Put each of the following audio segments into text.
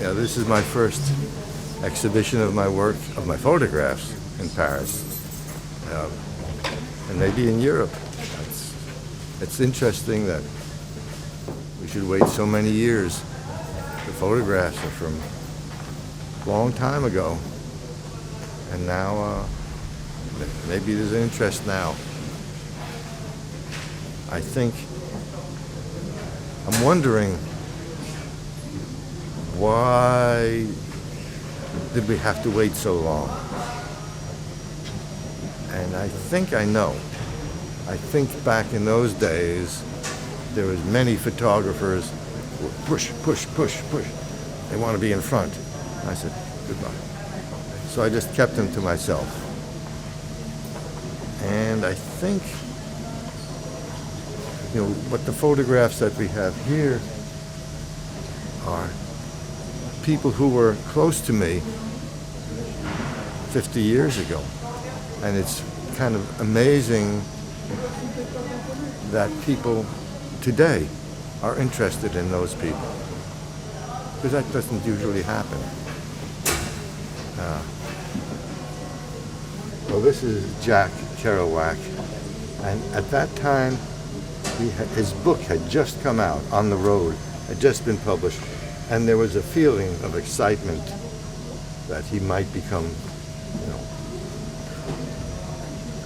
Yeah, this is my first exhibition of my work, of my photographs in Paris, and maybe in Europe. It's interesting that we should wait so many years. The photographs are from a long time ago, and now maybe there's an interest now. I'm wondering, why did we have to wait so long? And I think I know. I think back in those days, there was many photographers who were push, push, push, push. They want to be in front. I said, goodbye. So I just kept them to myself. And I think, what the photographs that we have here are people who were close to me 50 years ago. And it's kind of amazing that people today are interested in those people, because that doesn't usually happen. Well, this is Jack Kerouac, and at that time, his book had just come out, On the Road, had just been published, and there was a feeling of excitement that he might become,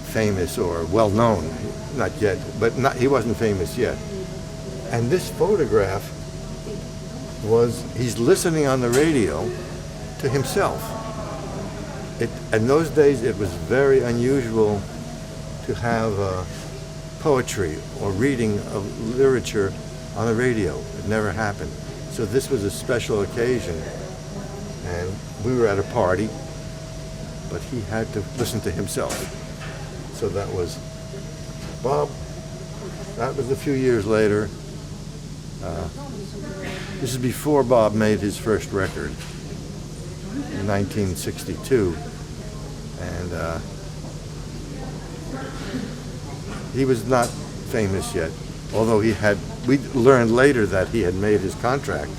famous or well known. Not yet, but he wasn't famous yet. And this photograph he's listening on the radio to himself. In those days, it was very unusual to have poetry or reading of literature on the radio. It never happened. So this was a special occasion, and we were at a party, but he had to listen to himself. So that was Bob. That was a few years later. This is before Bob made his first record in 1962, and he was not famous yet, although we learned later that he had made his contract,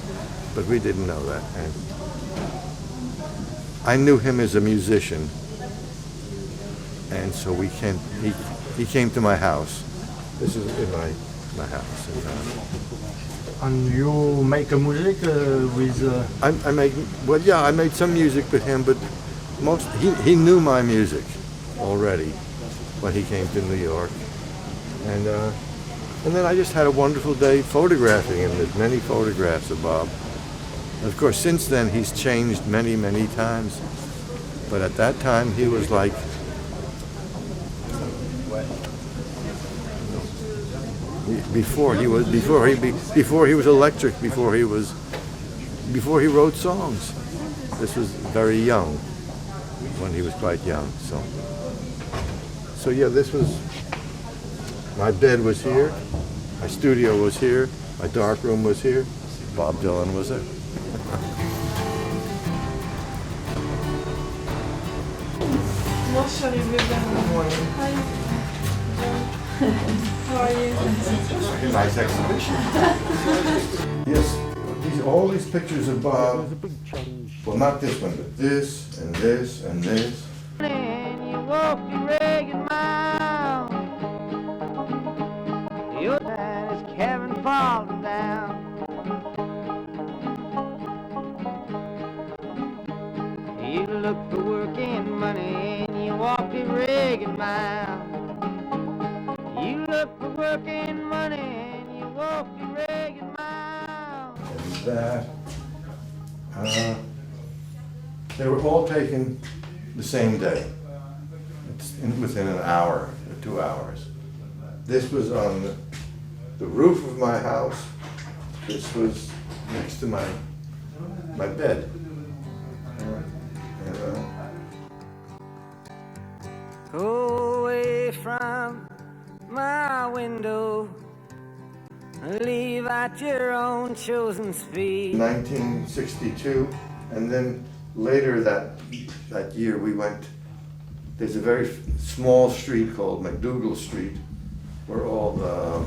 but we didn't know that. And I knew him as a musician, and so he came to my house. This is in my house. And you make a music with... I made some music with him, but he knew my music already when he came to New York. And then I just had a wonderful day photographing him. There's many photographs of Bob. And of course, since then, he's changed many, many times. But at that time, he was like... Before he was electric, before he wrote songs. This was very young, when he was quite young. So yeah, this was, my bed was here, my studio was here, my dark room was here, Bob Dylan was there. How are you? Nice exhibition. Yes, all these pictures of Bob. Well, not this one, but this and this and this. And you walk your ragged mile. Your man is Kevin falling down. You look for work and money, and you walk your ragged mile. You look for work and money, and you walk your ragged mile. And that. They were all taken the same day. Within an hour or 2 hours. This was on the roof of my house. This was next to my bed. Go away from my window, leave at your own chosen speed. 1962, and then later that year we went. There's a very small street called MacDougall Street, where all the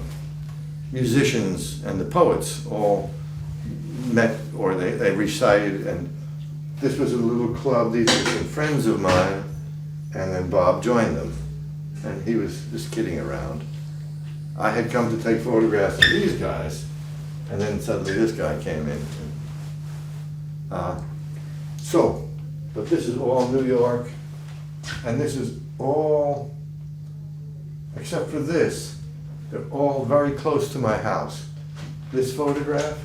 musicians and the poets all met, or they recited, and this was a little club. These were some friends of mine, and then Bob joined them, and he was just kidding around. I had come to take photographs of these guys, and then suddenly this guy came in. But this is all New York, and this is all, except for this, they're all very close to my house. This photograph,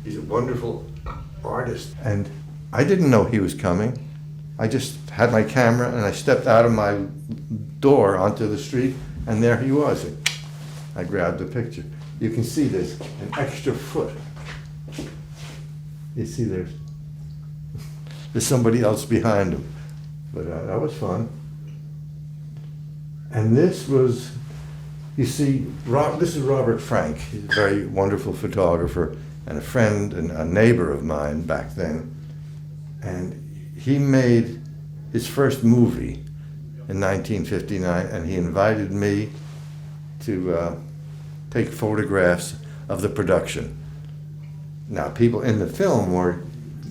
he's a wonderful artist. And I didn't know he was coming. I just had my camera and I stepped out of my door onto the street, and there he was. I grabbed the picture. You can see there's an extra foot. You see there's somebody else behind him. But that was fun. And this was, you see, this is Robert Frank. He's a very wonderful photographer and a friend and a neighbor of mine back then. And he made his first movie in 1959, and he invited me to take photographs of the production. Now, people in the film were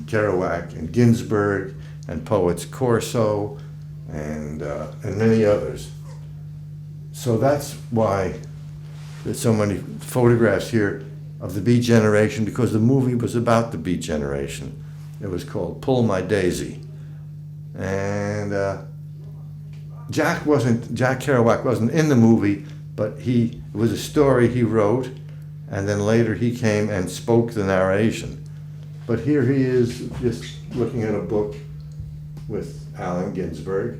Kerouac and Ginsberg and poets Corso and many others. So that's why there's so many photographs here of the Beat Generation, because the movie was about the Beat Generation. It was called Pull My Daisy. And Jack Kerouac wasn't in the movie, but it was a story he wrote, and then later he came and spoke the narration. But here he is just looking at a book with Allen Ginsberg,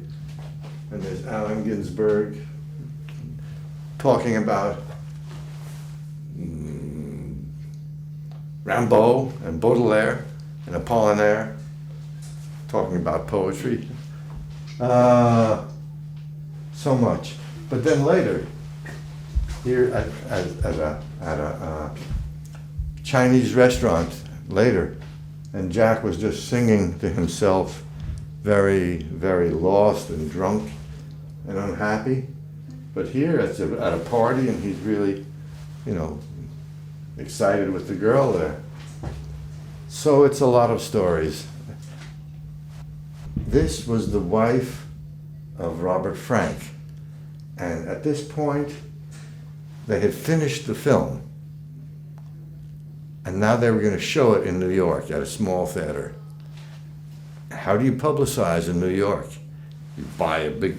and there's Allen Ginsberg talking about Rimbaud and Baudelaire and Apollinaire, talking about poetry. So much. But then later, here at a Chinese restaurant later, and Jack was just singing to himself, very, very lost and drunk and unhappy. But here at a party, and he's really, excited with the girl there. So it's a lot of stories. This was the wife of Robert Frank. And at this point, they had finished the film. And now they were going to show it in New York at a small theater. How do you publicize in New York? You buy a big,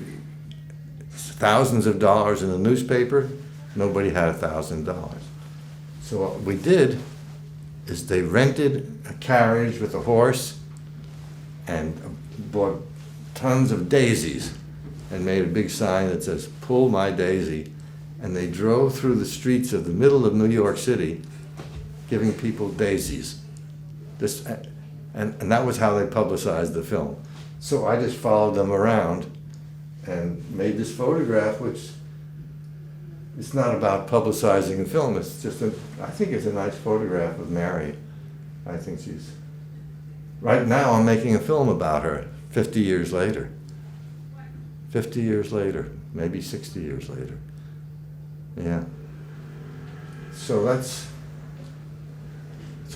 thousands of dollars in the newspaper. Nobody had $1,000. So what we did is they rented a carriage with a horse and bought tons of daisies and made a big sign that says, "Pull My Daisy." And they drove through the streets of the middle of New York City giving people daisies. And that was how they publicized the film. So I just followed them around and made this photograph, which it's not about publicizing a film. It's just I think it's a nice photograph of Mary. I think right now I'm making a film about her 50 years later. 50 years later, maybe 60 years later. Yeah. So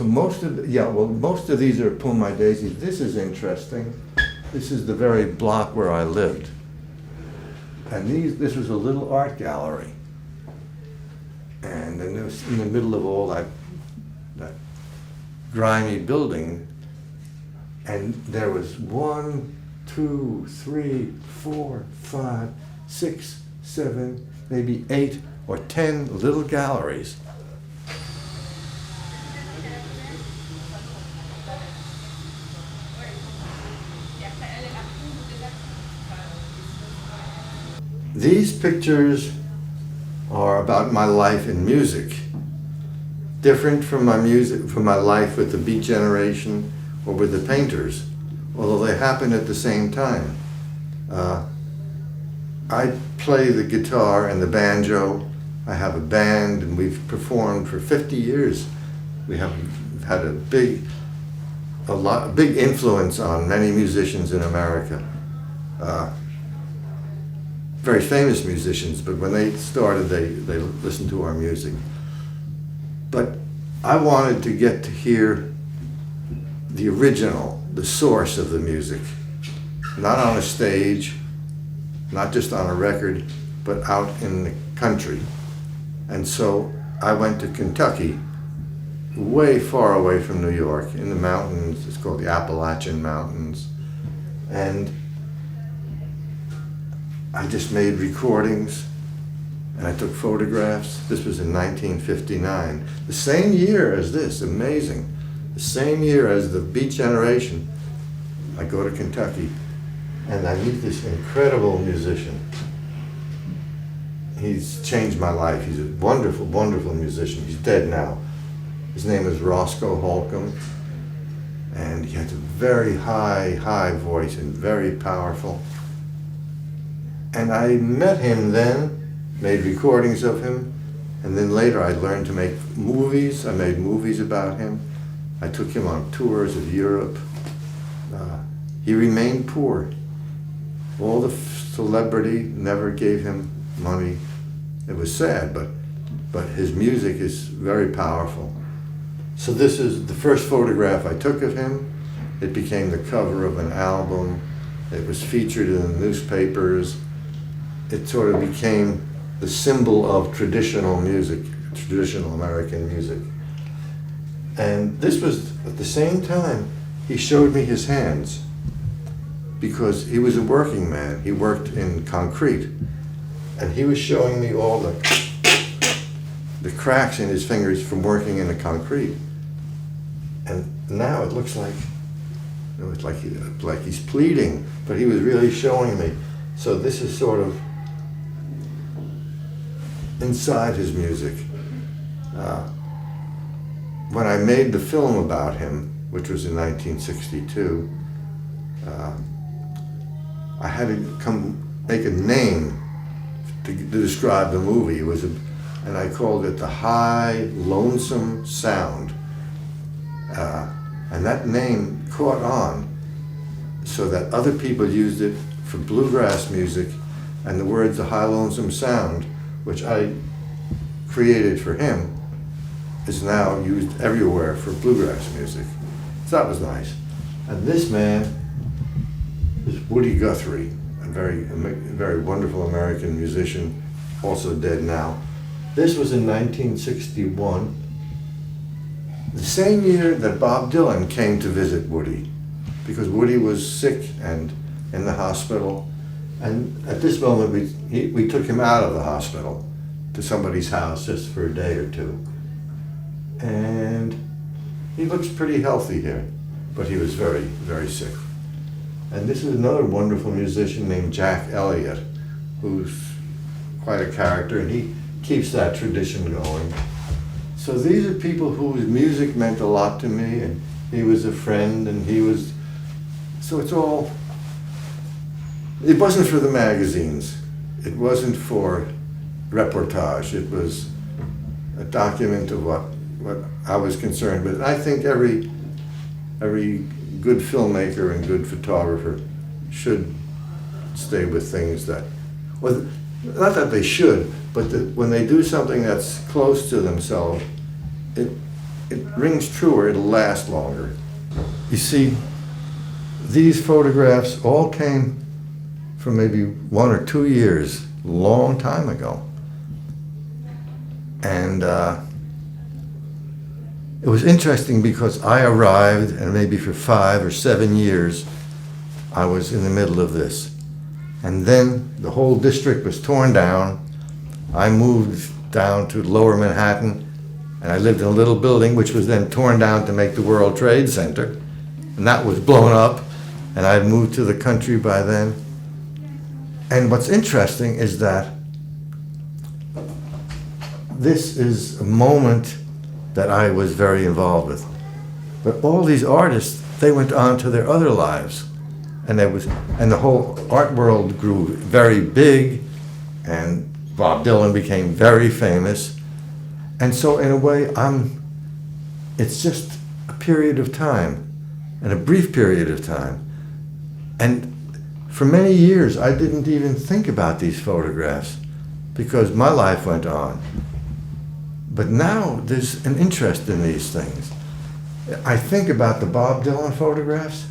most of these are Pull My Daisy. This is interesting. This is the very block where I lived. And this was a little art gallery. And then it was in the middle of all that grimy building. And there was 1, 2, 3, 4, 5, 6, 7, maybe 8 or 10 little galleries. These pictures are about my life in music, different from my life with the Beat Generation or with the painters, although they happen at the same time. I play the guitar and the banjo. I have a band, and we've performed for 50 years. We have had a big influence on many musicians in America. Very famous musicians, but when they started, they listened to our music. But I wanted to get to hear the original, the source of the music, not on a stage, not just on a record, but out in the country. And so I went to Kentucky, way far away from New York, in the mountains. It's called the Appalachian Mountains. And I just made recordings, and I took photographs. This was in 1959, the same year as this, amazing. The same year as the Beat Generation. I go to Kentucky, and I meet this incredible musician. He's changed my life. He's a wonderful, wonderful musician. He's dead now. His name is Roscoe Holcomb, and he has a very high voice and very powerful. And I met him then, made recordings of him, and then later I learned to make movies. I made movies about him. I took him on tours of Europe. He remained poor. All the celebrity never gave him money. It was sad, but his music is very powerful. So this is the first photograph I took of him. It became the cover of an album. It was featured in the newspapers. It sort of became the symbol of traditional music, traditional American music. And this was at the same time he showed me his hands, because he was a working man. He worked in concrete, and he was showing me all the cracks in his fingers from working in the concrete. And now it looks like, you know, it's like he's pleading, but he was really showing me. So this is sort of inside his music. When I made the film about him, which was in 1962, I had to make a name to describe the movie. And I called it The High Lonesome Sound. And that name caught on, so that other people used it for bluegrass music, and the words The High Lonesome Sound, which I created for him, is now used everywhere for bluegrass music. So that was nice. And this man is Woody Guthrie, a very wonderful American musician, also dead now. This was in 1961, the same year that Bob Dylan came to visit Woody, because Woody was sick and in the hospital. And at this moment, we took him out of the hospital to somebody's house just for a day or two. And he looks pretty healthy here, but he was very, very sick. And this is another wonderful musician named Jack Elliott, who's quite a character, and he keeps that tradition going. So these are people whose music meant a lot to me, and he was a friend, and so it's all, it wasn't for the magazines. It wasn't for reportage. It was a document of what I was concerned with. I think every good filmmaker and good photographer should stay with things that, well, not that they should, but that when they do something that's close to themselves, it rings truer, it'll last longer. You see, these photographs all came from maybe 1 or 2 years, long time ago. And it was interesting because I arrived, and maybe for 5 or 7 years, I was in the middle of this. And then the whole district was torn down. I moved down to Lower Manhattan, and I lived in a little building which was then torn down to make the World Trade Center. And that was blown up, and I had moved to the country by then. And what's interesting is that this is a moment that I was very involved with. But all these artists, they went on to their other lives. And the whole art world grew very big, and Bob Dylan became very famous. And so in a way, it's just a period of time, and a brief period of time. And for many years, I didn't even think about these photographs, because my life went on. But now there's an interest in these things. I think about the Bob Dylan photographs.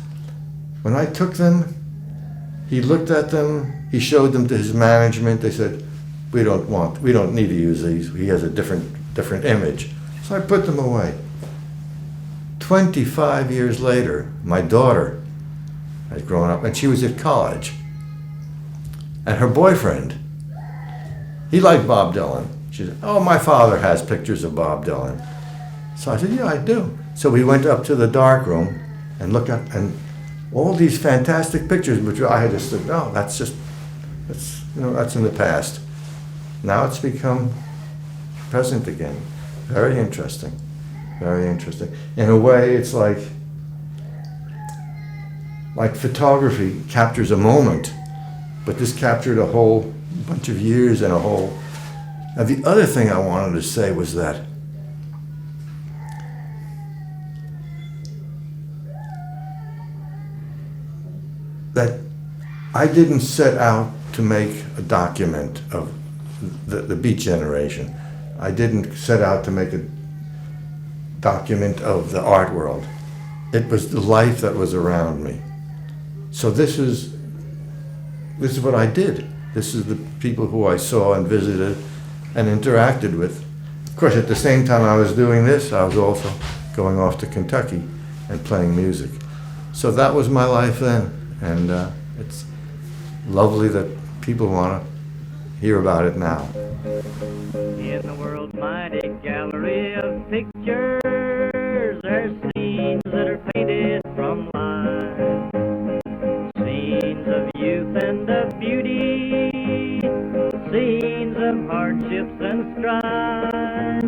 When I took them, he looked at them, he showed them to his management. They said, we don't need to use these. He has a different image. So I put them away. 25 years later, my daughter had grown up and she was at college. And her boyfriend, he liked Bob Dylan. She said, oh, my father has pictures of Bob Dylan. So I said, yeah, I do. So we went up to the dark room and looked at, and all these fantastic pictures, which I had just said, no, that's in the past. Now it's become present again. Very interesting. Very interesting. In a way, it's like photography captures a moment, but this captured a whole bunch of years and a whole. Now, the other thing I wanted to say was that I didn't set out to make a document of the Beat Generation. I didn't set out to make a document of the art world. It was the life that was around me. So this is what I did. This is the people who I saw and visited and interacted with. Of course, at the same time I was doing this, I was also going off to Kentucky and playing music. So that was my life then, and it's lovely that people want to hear about it now. In the world's mighty gallery of pictures, there's scenes that are painted from life. Scenes of youth and of beauty, scenes of hardships and strife,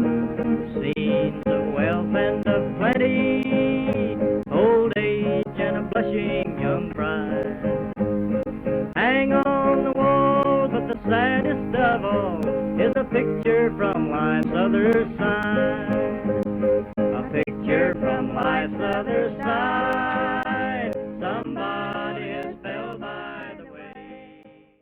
scenes of wealth and of plenty, old age and a blushing young bride. Hang on the wall, but the saddest of all is a picture from life's other side.